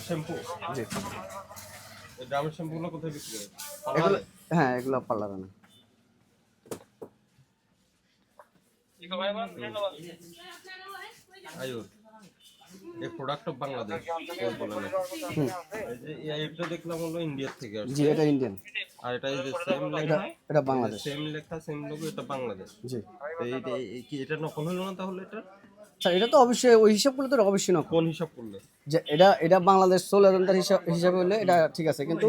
Shampoo. জি। এই দামের শ্যাম্পুগুলো কোথায় বিক্রি হয়? এগুলো হ্যাঁ, এগুলো পার্লারে না। আয়ুর এই প্রোডাক্ট অফ বাংলাদেশ বলে না। হুম। এই যে এই আয়ুরটা দেখলাম হলো ইন্ডিয়া থেকে জি, আসছে। এটা ইন্ডিয়ান। আর এটা এই যে সেম এটা লেখা, এটা বাংলাদেশ। সেম লেখা সেম লোগো, এটা বাংলাদেশ। জি। তো এইটা কি এটা নকল হলো না তাহলে? এটা স্যার এটা তো অবশ্যই ওই হিসাব করলে তো অবশ্যই নকল। কোন হিসাব করলে? যে এটা বাংলাদেশ সোল এজেন্টার হিসাবে হলে এটা ঠিক আছে, কিন্তু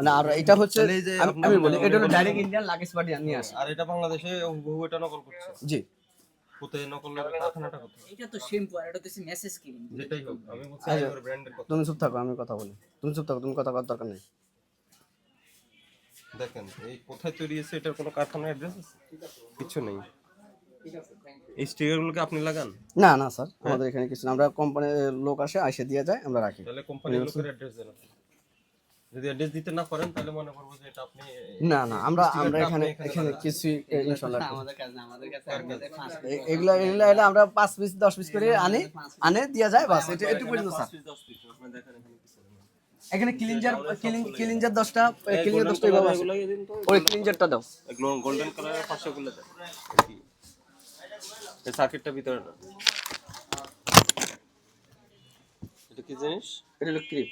না, আর এটা হচ্ছে তাহলে এই যে আমি বলি এটা হলো ডাইরেক্ট ইন্ডিয়ান লাগেজ পার্টি নিয়ে আসে। আর এটা বাংলাদেশে বহু এটা নকল করছে। জি। কোথায় নকলের কারখানাটা কোথায়? এটা তো শ্যাম্পু আর এটা তো মেসেজ ক্রিম। যেটাই হোক, আমি বলছি আচ্ছা, আইওর ব্র্যান্ডের কথা। তুমি চুপ থাকো, আমি কথা বলি। তুমি চুপ থাকো, তুমি কথা করার দরকার নেই। দেখেন এই কোথায় তৈরি হয়েছে এটার কোনো কারখানার অ্যাড্রেস আছে? কিছু নেই। এই স্টিকারগুলোকে আপনি লাগান? না না স্যার, আমাদের এখানে কিছু না, আমরা কোম্পানির লোক এসে দিয়ে যায়, আমরা রাখি। তাহলে কোম্পানির লোকের অ্যাড্রেস দেন আপনি। যদি অ্যাড্রেস দিতে না পারেন তাহলে মনে করবো যে এটা আপনি না না, আমরা স্টিকারটা এখানে আপনি এখানে কিছুই ইনশাআল্লাহ আমাদের কাছে না, আমাদের কাছে এগুলা এটা আমরা 5 পিস 10 পিস করে আনে দিয়ে যায়, বাস এটা একটু পর্যন্ত স্যার। আপনি দেখেন এখানে কিছু নেই। এখানে ক্লিনজার 10টা, ক্লিনজার 10টা এভাবে আছে। এগুলো দিন তো। ওই ক্লিনজারটা দাও। এগুলো গোল্ডেন কালারের পাশে গুলো দেন। এই সার্কিটটা ভিতরে না। এটা কি জিনিস? এটা হলো ক্রিপ।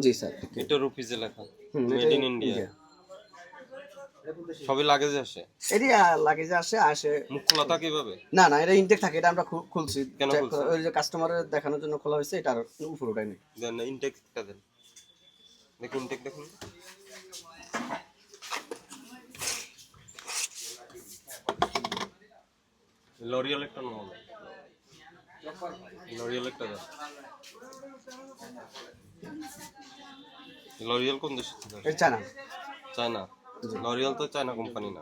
জি স্যার। এটা রুপিজে লেখা। এটা মেড ইন ইন্ডিয়া। সবই লাগেজে আসে। এটি লাগেজে আসে। মুখ খোলা থাকে কিভাবে? না না, এটা ইনটেক থাকে, এটা আমরা খুলছি। কেন খুলছেন? ওই যে কাস্টমারের দেখানোর জন্য খোলা হয়েছে, এটার উপর ওটাই নেই। দেন ইনটেকটা দেন। দেখুন ইনটেক দেখুন। লরিয়াল একটা নাও। লরিয়াল একটা দাও। লরিয়াল কোন দেশ থেকে? এটা চায়না। চায়না। লরিয়াল তো চায়না কোম্পানি না।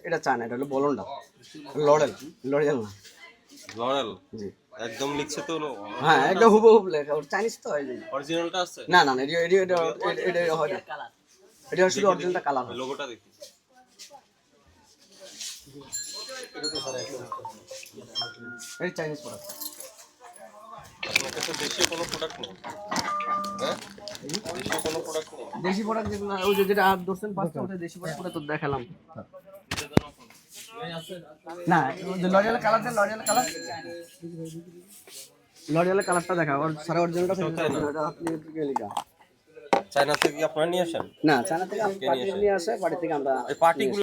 এটা চায়না, এটা হলো বলন্ডা। লরিয়াল না। লরেল। জি। একদম লিখছে তো। হ্যাঁ, একদম হুবহু লেখা, ওর চাইনিজ তো এই জন্য। অরিজিনালটা আছে? না না, এটা হয় না। এটা শুধু অরিজিনালটা কালার হয়। লোগোটা দেখি। এটা চাইনিজ প্রোডাক্ট। আপনার কাছে দেশীয় কোনো প্রোডাক্ট নেই? হ্যাঁ? দেশীয় কোনো প্রোডাক্ট নেই? দেশি প্রোডাক্ট যেগুলো, ওই যে যেটা ধরছেন ফার্স্টে, ওটা দেশি প্রোডাক্ট তো দেখালাম না। ওই যে লরিয়াল কালার দেন, লরিয়ালের কালারটা দেখা, ওর সারা অরিজিনালটা এটা আপনি লিখা। চায়না থেকে কি আপনারা নিয়ে আসেন? না, চায়না থেকে আমি পার্টি নিয়ে আসে, পার্টি থেকে আমরা এই পার্টিগুলো